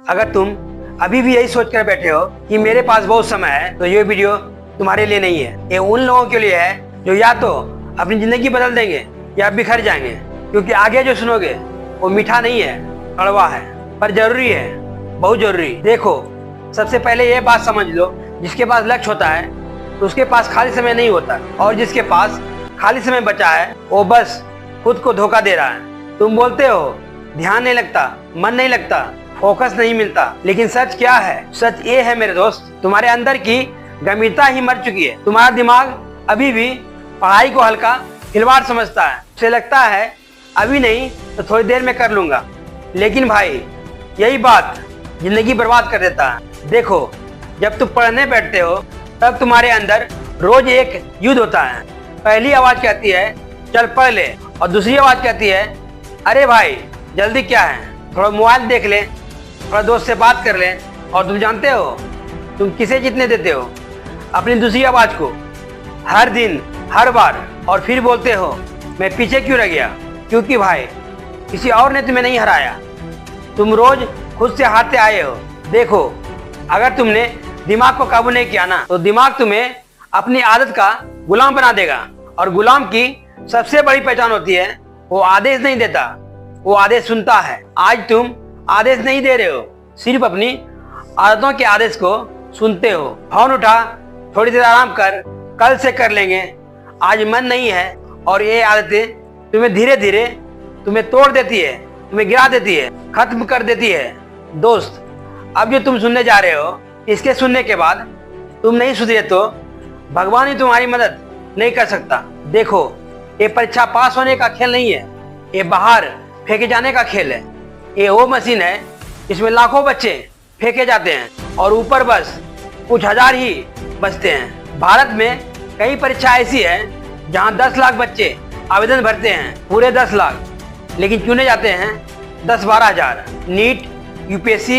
अगर तुम अभी भी यही सोच कर बैठे हो कि मेरे पास बहुत समय है, तो ये वीडियो तुम्हारे लिए नहीं है। ये उन लोगों के लिए है जो या तो अपनी जिंदगी बदल देंगे या बिखर जाएंगे, क्योंकि आगे जो सुनोगे वो मीठा नहीं है, कड़वा है, पर जरूरी है, बहुत जरूरी। देखो, सबसे पहले ये बात समझ लो, जिसके पास लक्ष्य होता है तो उसके पास खाली समय नहीं होता, और जिसके पास खाली समय बचा है वो बस खुद को धोखा दे रहा है। तुम बोलते हो ध्यान नहीं लगता, मन नहीं लगता, फोकस नहीं मिलता, लेकिन सच क्या है? सच ये है मेरे दोस्त, तुम्हारे अंदर की गंभीरता ही मर चुकी है। तुम्हारा दिमाग अभी भी पढ़ाई को हल्का खिलवाड़ समझता है। उसे लगता है अभी नहीं तो थोड़ी देर में कर लूंगा, लेकिन भाई यही बात जिंदगी बर्बाद कर देता है। देखो, जब तुम पढ़ने बैठते हो तब तुम्हारे अंदर रोज एक युद्ध होता है। पहली आवाज कहती है चल पढ़ ले, और दूसरी आवाज कहती है अरे भाई जल्दी क्या है, थोड़ा मोबाइल देख ले, थोड़ा दोस्त से बात कर ले। और तुम जानते हो तुम किसे जीतने देते हो? अपनी दूसरी आवाज को, हर दिन हर बार। और फिर बोलते हो मैं पीछे क्यों रह गया? क्योंकि भाई किसी और ने तुम्हें नहीं हराया, तुम रोज खुद से हारते आए हो। देखो, अगर तुमने दिमाग को काबू नहीं किया ना, तो दिमाग तुम्हें अपनी आदत का गुलाम बना देगा। और गुलाम की सबसे बड़ी पहचान होती है वो आदेश नहीं देता, वो आदेश सुनता है। आज तुम आदेश नहीं दे रहे हो, सिर्फ अपनी आदतों के आदेश को सुनते हो। फोन उठा, थोड़ी देर आराम कर, कल से कर लेंगे, आज मन नहीं है। और ये आदतें तुम्हें धीरे धीरे तुम्हें तोड़ देती है, तुम्हें गिरा देती है, खत्म कर देती है। दोस्त, अब जो तुम सुनने जा रहे हो, इसके सुनने के बाद तुम नहीं सुधरे तो भगवान ही तुम्हारी मदद नहीं कर सकता। देखो, ये परीक्षा पास होने का खेल नहीं है, ये बाहर फेंके जाने का खेल है। ये वो मशीन है जिसमें लाखों बच्चे फेंके जाते हैं और ऊपर बस कुछ हजार ही बचते हैं। भारत में कई परीक्षा ऐसी है जहां 10 लाख बच्चे आवेदन भरते हैं, पूरे 10 लाख, लेकिन चुने जाते हैं 10-12 हजार। NEET, UPSC,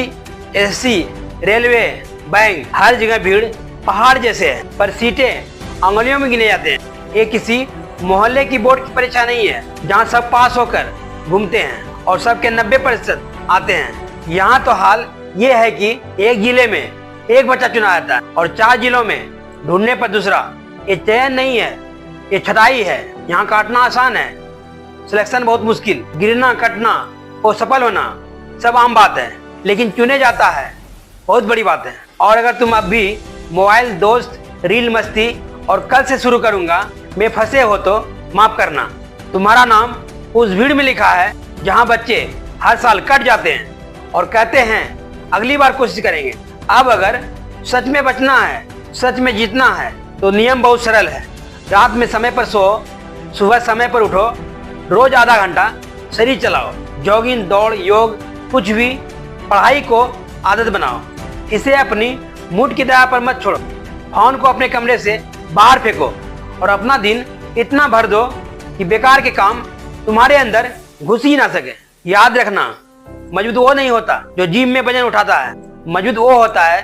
SSC, railway, bank, हर जगह भीड़ पहाड़ जैसे है, पर सीटें अंगुलियों में गिने जाते हैं। ये किसी मोहल्ले की बोर्ड की परीक्षा नहीं है जहां सब पास होकर घूमते हैं और सबके 90% आते हैं। यहाँ तो हाल ये है कि एक जिले में एक बच्चा चुना जाता है और 4 जिलों में ढूंढने पर दूसरा। ये चयन नहीं है, ये छटाई है। यहाँ काटना आसान है, सिलेक्शन बहुत मुश्किल। गिरना, कटना और सफल होना सब आम बात है, लेकिन चुने जाता है बहुत बड़ी बात है। और अगर तुम अब भी मोबाइल, दोस्त, रील, मस्ती और कल से शुरू करूंगा में फंसे हो तो माफ करना, तुम्हारा नाम उस भीड़ में लिखा है जहां बच्चे हर साल कट जाते हैं और कहते हैं अगली बार कोशिश करेंगे। अब अगर सच में बचना है, सच में जीतना है, तो नियम बहुत सरल है। रात में समय पर सो, सुबह समय पर उठो, रोज आधा घंटा शरीर चलाओ, जॉगिंग, दौड़, योग, कुछ भी। पढ़ाई को आदत बनाओ, इसे अपनी मूड की दया पर मत छोड़ो। फोन को अपने कमरे से बाहर फेंको और अपना दिन इतना भर दो कि बेकार के काम तुम्हारे अंदर घुस ही ना सके। याद रखना, मजबूत वो नहीं होता जो जिम में वजन उठाता है, मजबूत वो होता है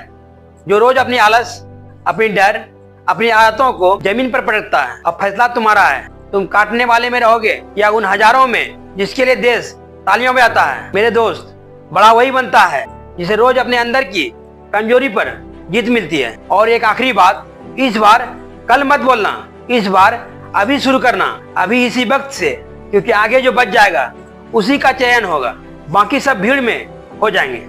जो रोज अपनी आलस, अपनी डर, अपनी आदतों को जमीन पर पटकता है। अब फैसला तुम्हारा है, तुम काटने वाले में रहोगे या उन हजारों में जिसके लिए देश तालियों में आता है। मेरे दोस्त, बड़ा वही बनता है जिसे रोज अपने अंदर की कमजोरी पर जीत मिलती है। और एक आखिरी बात, इस बार कल मत बोलना, इस बार अभी शुरू करना, अभी इसी वक्त से, क्योंकि आगे जो बच जाएगा उसी का चयन होगा, बाकी सब भीड़ में हो जाएंगे।